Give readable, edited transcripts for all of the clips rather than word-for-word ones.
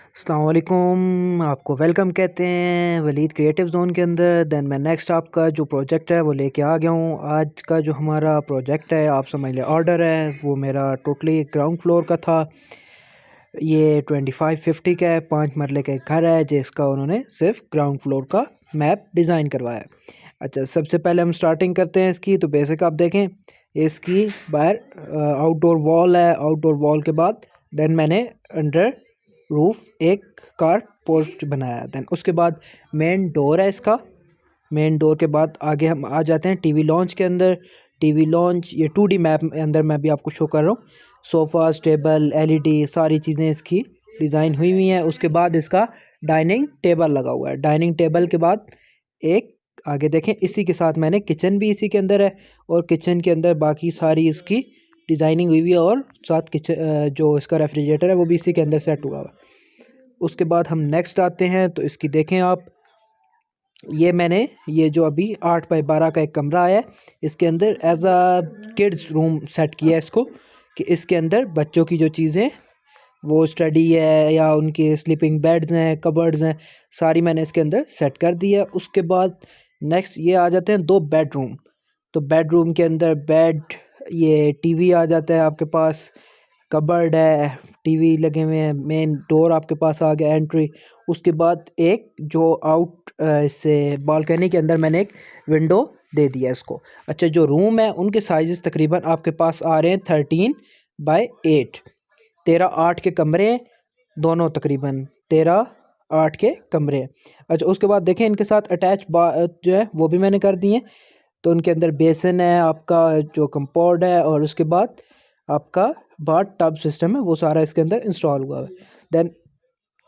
अस्सलाम वालेकुम। आपको वेलकम कहते हैं वलीद क्रिएटिव जोन के अंदर। देन मैं नेक्स्ट आपका जो प्रोजेक्ट है वो लेके आ गया हूँ। आज का जो हमारा प्रोजेक्ट है, आप समझ लें ऑर्डर है, वो मेरा टोटली ग्राउंड फ्लोर का था। ये 2550 का है, 5 मरले का एक घर है जिसका उन्होंने सिर्फ ग्राउंड फ्लोर का मैप डिज़ाइन करवाया है। अच्छा, सबसे पहले हम स्टार्टिंग करते हैं इसकी। तो बेसिक आप देखें, इसकी बाहर आउटडोर वॉल है। आउटडोर वॉल के बाद देन मैंने अंडर रूफ एक कार पोर्च बनाया। देन उसके बाद मेन डोर है इसका। मेन डोर के बाद आगे हम आ जाते हैं टीवी लॉन्च के अंदर। टीवी लॉन्च ये 2D मैप में अंदर मैं भी आपको शो कर रहा हूँ। सोफ़ा, टेबल, एलईडी सारी चीज़ें इसकी डिज़ाइन हुई हुई हैं। उसके बाद इसका डाइनिंग टेबल लगा हुआ है। डाइनिंग टेबल के बाद एक आगे देखें, इसी के साथ मैंने किचन भी इसी के अंदर है, और किचन के अंदर बाकी सारी इसकी डिज़ाइनिंग हुई हुई है, और साथ किचन जो इसका रेफ्रिजरेटर है वो भी इसी के अंदर सेट हुआ हुआ है। उसके बाद हम नेक्स्ट आते हैं, तो इसकी देखें आप, ये मैंने ये जो अभी 8 बाय 12 का एक कमरा है, इसके अंदर as a kids room set किया है इसको, कि इसके अंदर बच्चों की जो चीज़ें वो स्टडी है या उनके स्लीपिंग बेड्स हैं, कबर्ड्स हैं, सारी मैंने इसके अंदर सेट कर दी है। उसके बाद नेक्स्ट ये आ जाते हैं 2 बेडरूम। तो बेडरूम के अंदर बेड, ये टीवी आ जाता है आपके पास, कबर्ड है, टीवी लगे हुए हैं, मेन डोर आपके पास आ गया एंट्री। उसके बाद एक जो आउट इससे बालकनी के अंदर मैंने एक विंडो दे दिया इसको। अच्छा, जो रूम है उनके साइजेस तकरीबन आपके पास आ रहे हैं 13 बाय 8। 13 8 के कमरे हैं दोनों, तकरीबन 13 8 के कमरे हैं। अच्छा, उसके बाद देखें इनके साथ अटैच जो है वो भी मैंने कर दिए। तो उनके अंदर बेसन है आपका, जो कंपाउंड है, और उसके बाद आपका बाथ टब सिस्टम है, वो सारा इसके अंदर इंस्टॉल हुआ है। देन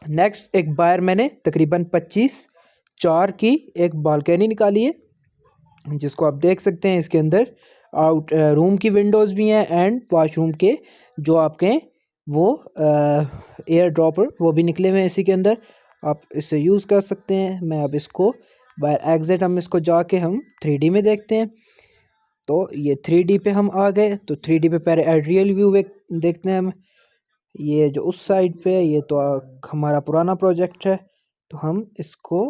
नेक्स्ट एक बाहर मैंने तकरीबन 25 4 की एक बालकनी निकाली है, जिसको आप देख सकते हैं। इसके अंदर आउट रूम की विंडोज़ भी हैं, एंड वॉशरूम के जो आपके हैं वो एयर ड्रॉपर वो भी निकले हुए हैं इसी के अंदर। आप इसे यूज़ कर सकते हैं। मैं अब इसको बाय एग्जिट हम इसको जाके हम 3D में देखते हैं। तो ये 3D पे हम आ गए। तो 3D पे पहले एरियल व्यू देखते हैं हम। ये जो उस साइड पे है, ये तो हमारा पुराना प्रोजेक्ट है, तो हम इसको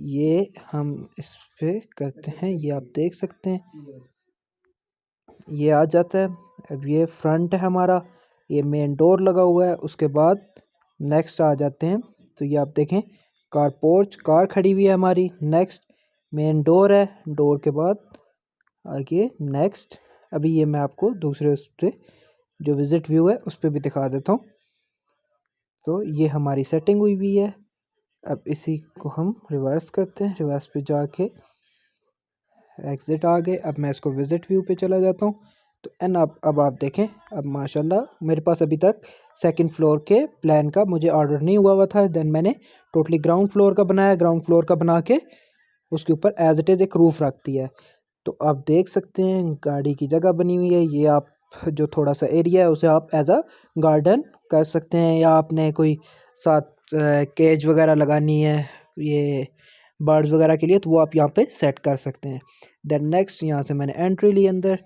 ये हम इस पे करते हैं। ये आप देख सकते हैं, ये आ जाता है। अब ये फ्रंट है हमारा, ये मेन डोर लगा हुआ है। उसके बाद नेक्स्ट आ जाते हैं, तो ये आप देखें कार पोर्च, कार खड़ी हुई है हमारी। नेक्स्ट मेन डोर है, डोर के बाद आगे नेक्स्ट, अभी ये मैं आपको दूसरे उस पर जो विज़िट व्यू है उस पर भी दिखा देता हूँ। तो ये हमारी सेटिंग हुई हुई है। अब इसी को हम रिवर्स करते हैं। रिवर्स पे जाके एग्ज़िट आ गए। अब मैं इसको विज़िट व्यू पे चला जाता हूँ। तो एंड अब आप देखें, अब माशाल्लाह मेरे पास अभी तक सेकंड फ्लोर के प्लान का मुझे ऑर्डर नहीं हुआ था। देन मैंने टोटली ग्राउंड फ्लोर का बनाया। ग्राउंड फ्लोर का बना के उसके ऊपर एज इट इज़ एक रूफ़ रख दिया है। तो आप देख सकते हैं गाड़ी की जगह बनी हुई है। ये आप जो थोड़ा सा एरिया है उसे आप एज अ गार्डन कर सकते हैं, या आपने कोई साथ केज वगैरह लगानी है ये बर्ड्स वगैरह के लिए, तो वो आप यहाँ पे सेट कर सकते हैं। देन नेक्स्ट यहाँ से मैंने एंट्री ली अंदर।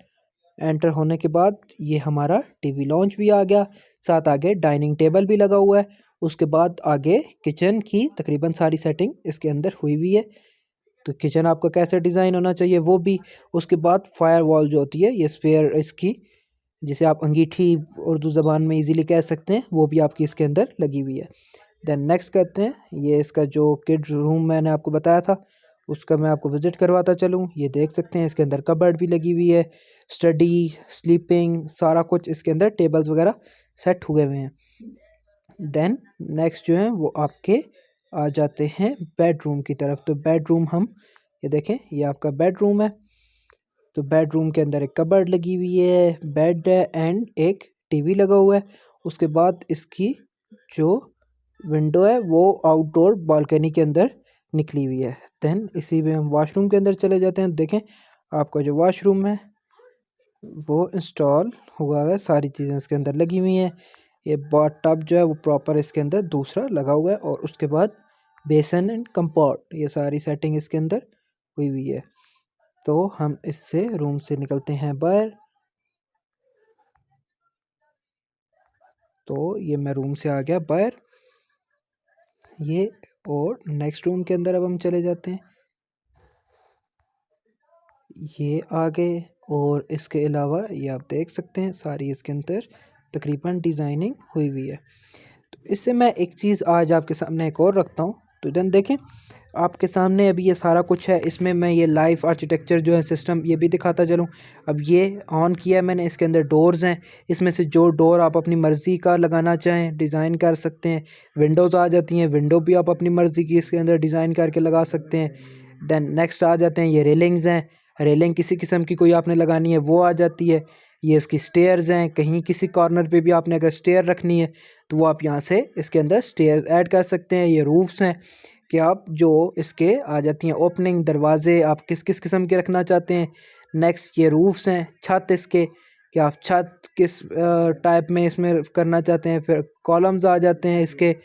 एंटर होने के बाद ये हमारा टीवी लॉन्च भी आ गया, साथ आगे डाइनिंग टेबल भी लगा हुआ है। उसके बाद आगे किचन की तकरीबन सारी सेटिंग इसके अंदर हुई हुई है। तो किचन आपका कैसा डिज़ाइन होना चाहिए वो भी। उसके बाद फायर वॉल जो होती है, ये स्पेयर इसकी, जिसे आप अंगीठी उर्दू ज़बान में इजीली कह सकते हैं, वो भी आपकी इसके अंदर लगी हुई है। देन नेक्स्ट करते हैं, ये इसका जो किड्स रूम मैंने आपको बताया था उसका मैं आपको विज़िट करवाता चलूँ। ये देख सकते हैं इसके अंदर कबर्ड भी लगी हुई है, स्टडी, स्लीपिंग, सारा कुछ इसके अंदर टेबल्स वगैरह सेट हुए हुए हैं। देन नेक्स्ट जो है वो आपके आ जाते हैं बेडरूम की तरफ। तो बेडरूम हम ये देखें, ये आपका बेडरूम है। तो बेडरूम के अंदर एक कबर्ड लगी हुई है, बेड है, एंड एक टीवी लगा हुआ है। उसके बाद इसकी जो विंडो है वो आउटडोर बालकनी के अंदर निकली हुई है। देन इसी में हम वॉशरूम के अंदर चले जाते हैं। देखें आपका जो वॉशरूम है वो इंस्टॉल हुआ है, सारी चीज़ें इसके अंदर लगी हुई हैं। ये बाथ टब जो है वो प्रॉपर इसके अंदर दूसरा लगा हुआ है, और उसके बाद बेसन एंड कंपाउंड, ये सारी सेटिंग इसके अंदर हुई हुई है। तो हम इससे रूम से निकलते हैं बाहर। तो ये मैं रूम से आ गया बाहर, ये, और नेक्स्ट रूम के अंदर अब हम चले जाते हैं, ये आ गए। और इसके अलावा ये आप देख सकते हैं सारी इसके अंदर तकरीबन डिज़ाइनिंग हुई हुई है। तो इससे मैं एक चीज़ आज आपके सामने एक और रखता हूँ। तो देन देखें आपके सामने अभी ये सारा कुछ है, इसमें मैं ये लाइफ आर्किटेक्चर जो है सिस्टम ये भी दिखाता चलूँ। अब ये ऑन किया मैंने, इसके अंदर डोर्स हैं, इसमें से जो डोर आप अपनी मर्ज़ी का लगाना चाहें डिज़ाइन कर सकते हैं। विंडोज़ आ जाती हैं, विंडो भी आप अपनी मर्ज़ी की इसके अंदर डिज़ाइन करके लगा सकते हैं। देन नेक्स्ट आ जाते हैं ये रेलिंग्स हैं, रेलिंग किसी किस्म की कोई आपने लगानी है वो आ जाती है। ये इसकी स्टेयर्स हैं, कहीं किसी कॉर्नर पे भी आपने अगर स्टेयर रखनी है तो वो आप यहाँ से इसके अंदर स्टेयर्स ऐड कर सकते हैं। ये रूफ्स हैं कि आप जो इसके आ जाती हैं ओपनिंग, दरवाजे आप किस किस किस्म के रखना चाहते हैं। नेक्स्ट ये रूफ्स हैं, छत इसके कि आप छत किस टाइप में इसमें करना चाहते हैं। फिर कॉलम्स आ जाते हैं इसके।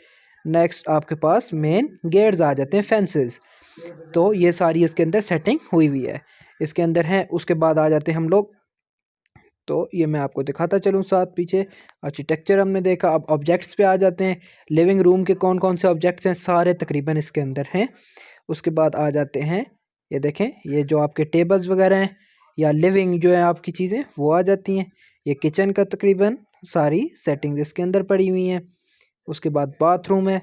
नेक्स्ट आपके पास मेन गेट्स आ जाते हैं, फेंसेस। तो ये सारी इसके अंदर सेटिंग हुई हुई है इसके अंदर है। उसके बाद आ जाते हैं हम लोग, तो ये मैं आपको दिखाता चलूँ साथ पीछे। आर्किटेक्चर हमने देखा, अब ऑब्जेक्ट्स पे आ जाते हैं। लिविंग रूम के कौन कौन से ऑब्जेक्ट्स हैं, सारे तकरीबन इसके अंदर हैं। उसके बाद आ जाते हैं, ये देखें ये जो आपके टेबल्स वगैरह हैं या लिविंग जो है आपकी चीज़ें वो आ जाती हैं। ये किचन का तकरीबन सारी सेटिंग्स इसके अंदर पड़ी हुई हैं। उसके बाद बाथरूम है,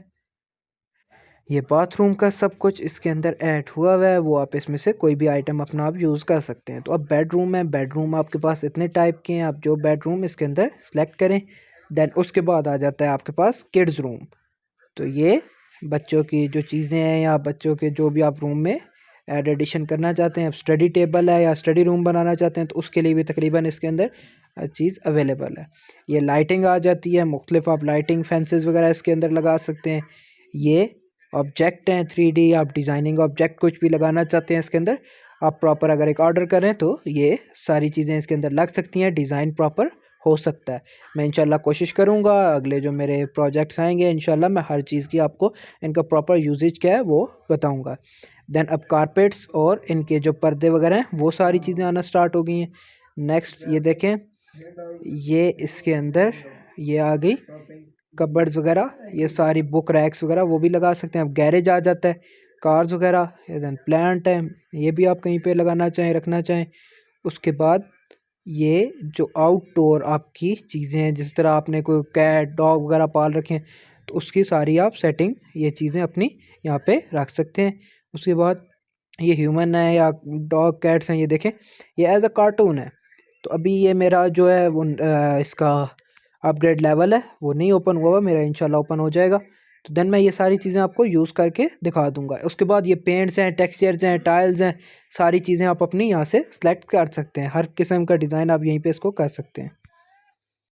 ये बाथरूम का सब कुछ इसके अंदर ऐड हुआ हुआ है, वो आप इसमें से कोई भी आइटम अपना आप यूज़ कर सकते हैं। तो अब बेडरूम है, बेडरूम आपके पास इतने टाइप के हैं, आप जो बेडरूम इसके अंदर सेलेक्ट करें। देन उसके बाद आ जाता है आपके पास किड्स रूम। तो ये बच्चों की जो चीज़ें हैं या बच्चों के जो भी आप रूम में ऐड एडिशन करना चाहते हैं, अब स्टडी टेबल है या स्टडी रूम बनाना चाहते हैं तो उसके लिए भी तकरीबन इसके अंदर चीज़ अवेलेबल है। ये लाइटिंग आ जाती है, मुख्तलिफ आप लाइटिंग फैंसेस वगैरह इसके अंदर लगा सकते हैं। ये ऑब्जेक्ट हैं 3D, आप डिज़ाइनिंग ऑब्जेक्ट कुछ भी लगाना चाहते हैं इसके अंदर, आप प्रॉपर अगर एक ऑर्डर करें तो ये सारी चीज़ें इसके अंदर लग सकती हैं, डिज़ाइन प्रॉपर हो सकता है। मैं इंशाल्लाह कोशिश करूँगा अगले जो मेरे प्रोजेक्ट्स आएंगे इंशाल्लाह मैं हर चीज़ की आपको इनका प्रॉपर यूजेज क्या है वो बताऊँगा। देन अब कारपेट्स और इनके जो पर्दे वगैरह हैं वो सारी चीज़ें आना स्टार्ट हो गई हैं। नेक्स्ट ये देखें, ये इसके अंदर ये आ गई कबर्ड्स वगैरह, ये सारी बुक रैक्स वगैरह वो भी लगा सकते हैं। अब गैरेज आ जाता है, कार्स वगैरह, देन प्लांट है, ये भी आप कहीं पे लगाना चाहें रखना चाहें। उसके बाद ये जो आउटडोर आपकी चीज़ें हैं, जिस तरह आपने कोई कैट डॉग वगैरह पाल रखे हैं तो उसकी सारी आप सेटिंग ये चीज़ें अपनी यहाँ पे रख सकते हैं। उसके बाद ये ह्यूमन है या डॉग कैट्स हैं, ये देखें ये एज अ कार्टून है। तो अभी ये मेरा जो है वो इसका अपग्रेड लेवल है वो नहीं ओपन हुआ हुआ, मेरा इंशाल्लाह ओपन हो जाएगा। तो देन मैं ये सारी चीज़ें आपको यूज़ करके दिखा दूंगा। उसके बाद ये पेंट्स हैं, टेक्सचर्स हैं, टाइल्स हैं, सारी चीज़ें आप अपनी यहाँ से सेलेक्ट कर सकते हैं। हर किस्म का डिज़ाइन आप यहीं पे इसको कर सकते हैं।